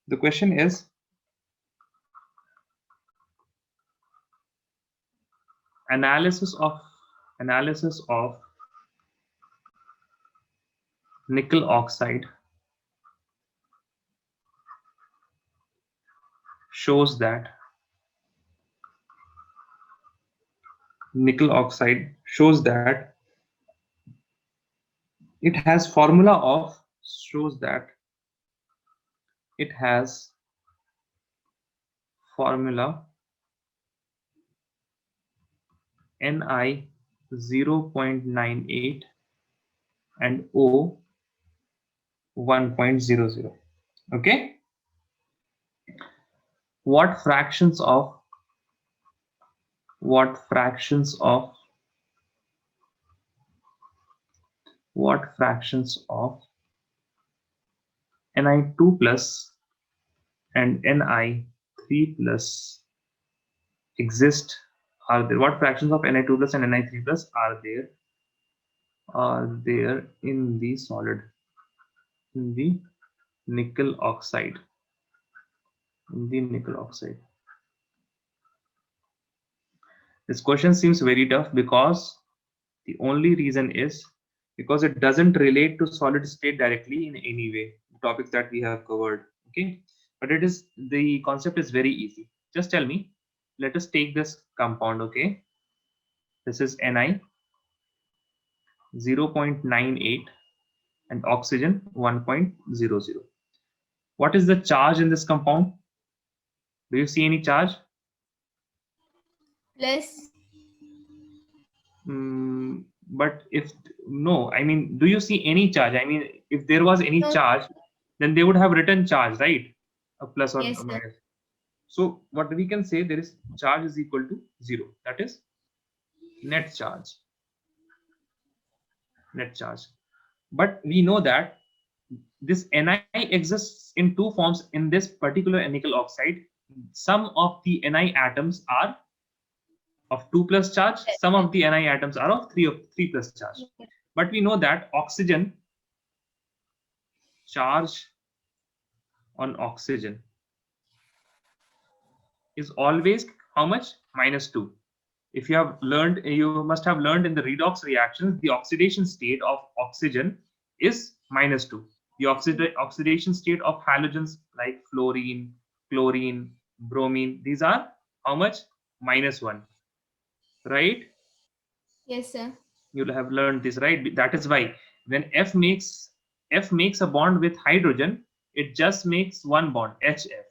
The question is, analysis of nickel oxide shows that it has formula of shows that it has formula Ni 0.98 and O 1.00. Okay, what fractions of what fractions of Ni2 plus and Ni3 plus exist are there? What fractions of Ni2 plus and Ni3 plus are there in the solid, in the nickel oxide, This question seems very tough because the only reason is because it doesn't relate to solid state directly in any way, the topics that we have covered. Okay, but the concept is very easy. Just tell me, let us take this compound. Okay, this is Ni 0.98 and oxygen 1.00. What is the charge in this compound? Do you see any charge? Plus. But if no, I mean, do you see any charge? I mean, if there was any No. charge, then they would have written charge, right? A plus or Yes, a sir. minus. So what we can say, there is charge is equal to 0. That is net charge. But we know that this Ni exists in two forms in this particular nickel oxide. Some of the Ni atoms are of 2 plus charge, some of the Ni atoms are of 3 plus charge. But we know that oxygen charge on oxygen is always how much? -2. If you have learned, you must have learned in the redox reactions, the oxidation state of oxygen is -2. The oxidation state of halogens like fluorine, chlorine, bromine, these are how much? -1, right? Yes, sir. You'll have learned this, right? That is why when F makes a bond with hydrogen, it just makes one bond, HF.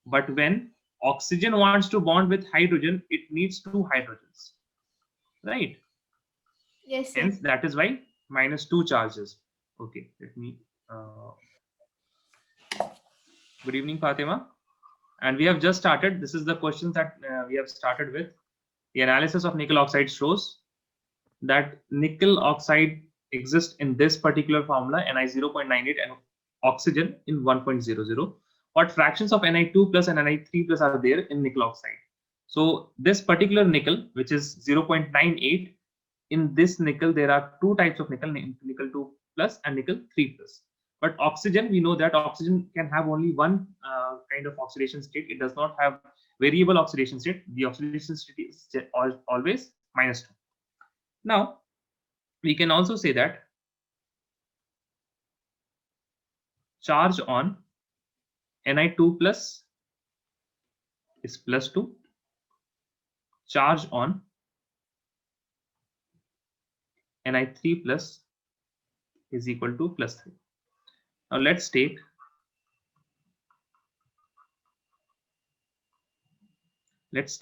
But when oxygen wants to bond with hydrogen, it needs two hydrogens, right? Yes, sir. Hence, that is why -2 charges. Okay, let me. Good evening, Fatima. And we have just started. This is the questions that we have started with. The analysis of nickel oxide shows that nickel oxide exists in this particular formula, Ni 0.98 and oxygen in 1.00. What fractions of Ni2 plus and Ni3 plus are there in nickel oxide? So this particular nickel, which is 0.98, in this nickel there are two types of nickel, nickel 2 plus and nickel 3 plus. But oxygen, we know that oxygen can have only one kind of oxidation state. It does not have variable oxidation state. The oxidation state is always -2. Now we can also say that charge on Ni2 plus is +2, charge on Ni3 plus is equal to +3. Now let's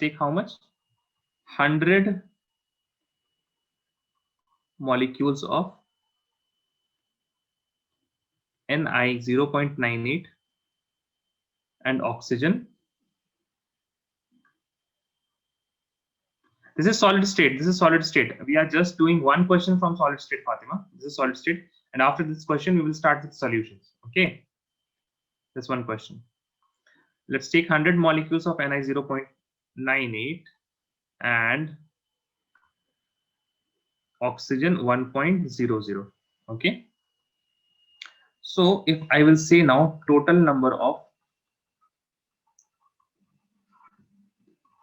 take how much? 100 molecules of Ni 0.98 and oxygen. This is solid state. We are just doing one question from solid state, Fatima. This is solid state. And after this question, we will start with solutions. Okay. This one question. Let's take 100 molecules of Ni 0.98 and oxygen 1.00. Okay. So if I will say now total number of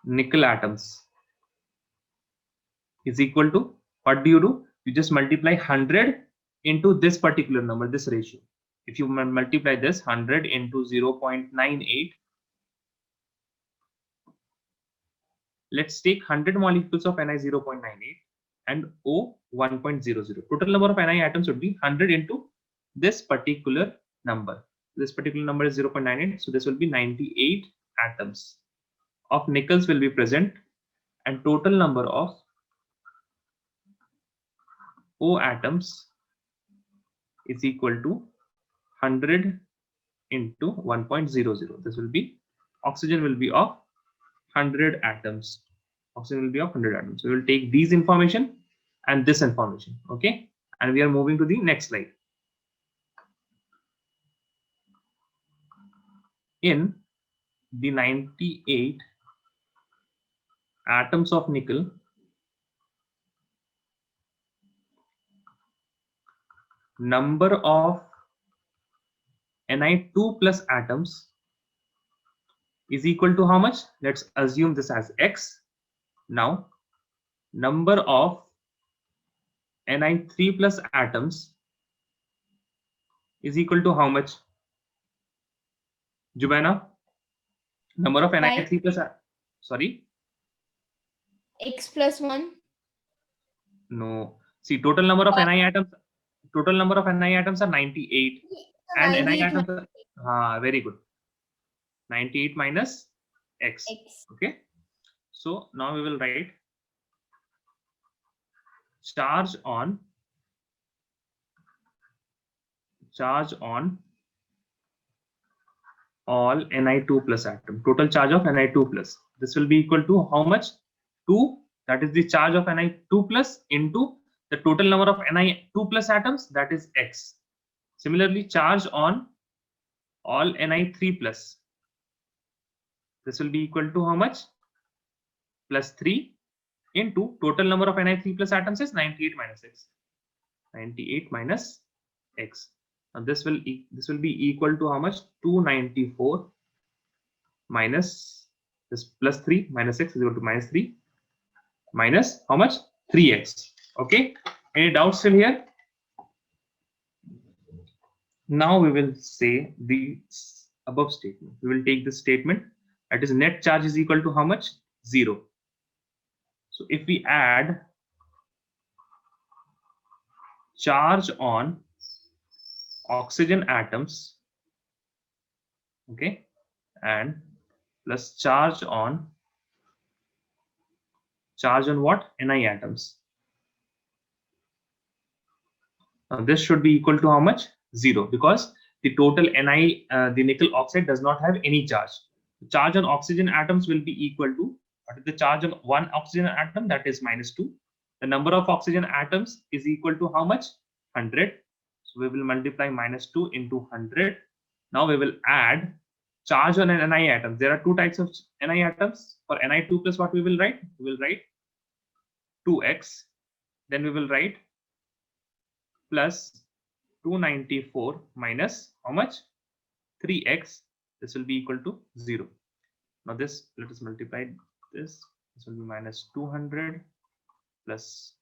nickel atoms is equal to, what do? You just multiply 100 into this particular number, this ratio. If you multiply this 100 into 0.98, let's take 100 molecules of Ni 0.98 and O 1.00. Total number of Ni atoms would be 100 into this particular number. This particular number is 0.98, so this will be 98 atoms of nickels will be present, and total number of O atoms is equal to 100 into 1.00. This will be, oxygen will be of 100 atoms. Oxygen will be of 100 atoms. So we will take these information and this information. Okay, and we are moving to the next slide. In the 98 atoms of nickel, number of Ni2 plus atoms is equal to how much? Let's assume this as X. Now, number of Ni3 plus atoms is equal to how much? Jubaina, number of Ni3 plus, sorry? X plus 1. No. See, total number of Ni atoms are 98. And Ni atoms are, very good. 98 minus X. Okay. So now we will write charge on all Ni2 plus atom. Total charge of Ni2 plus. This will be equal to how much? 2. That is the charge of Ni2 plus into the total number of Ni2 plus atoms, that is X. Similarly, charge on all Ni3 plus. This will be equal to how much? Plus 3 into total number of Ni3 plus atoms is 98 minus X. 98 minus X. Now this will be equal to how much? 294 minus this plus 3 minus X is equal to minus 3 minus how much? 3X. Okay. Any doubts still here? Now we will say the above statement. We will take this statement, that is net charge is equal to how much? 0. So if we add charge on oxygen atoms, okay, and plus charge on what? Ni atoms. Now this should be equal to how much? 0, because the total Ni, the nickel oxide does not have any charge. The charge on oxygen atoms will be equal to, what is the charge on one oxygen atom? That is minus 2. The number of oxygen atoms is equal to how much? 100. So we will multiply minus 2 into 100. Now we will add charge on an Ni atom. There are two types of Ni atoms. For Ni2 plus, what we will write? We will write 2x. Then we will write plus 294 minus how much? 3x. This will be equal to 0. Now this, let us multiply this. This will be minus 200 plus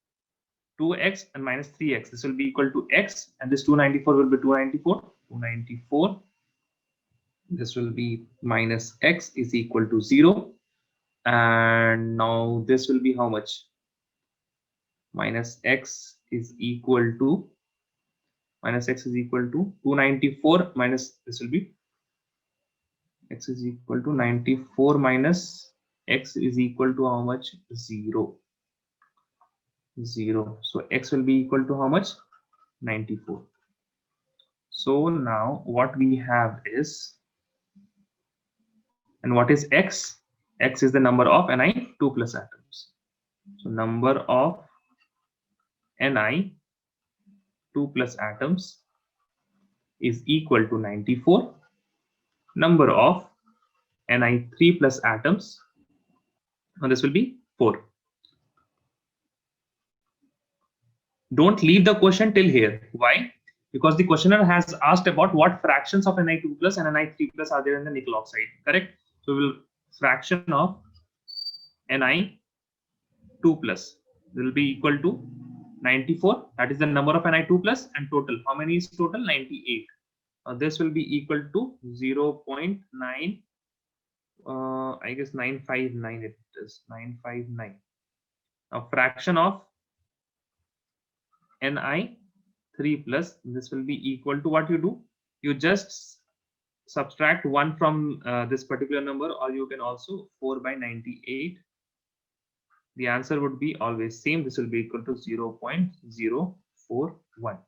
2x and minus 3x. This will be equal to x, and this 294 will be 294. 294. This will be minus x is equal to 0. And now this will be how much? Minus x is equal to 294 minus, this will be x is equal to 94 minus x is equal to how much? 0. So x will be equal to how much? 94. So now what we have is, and what is x? X is the number of Ni2 plus atoms. So number of Ni2 plus atoms is equal to 94. Number of Ni3 plus atoms, and this will be 4. Don't leave the question till here. Why? Because the questioner has asked about what fractions of Ni2 plus and Ni3 plus are there in the nickel oxide. Correct? So we will fraction of Ni 2 plus. This will be equal to 94. That is the number of Ni 2 plus, and total. How many is total? 98. This will be equal to 0.9. I guess 959. It is 959. A fraction of Ni 3 plus. This will be equal to what you do? You just subtract 1 from this particular number, or you can also 4 by 98. The answer would be always same. This will be equal to 0.041.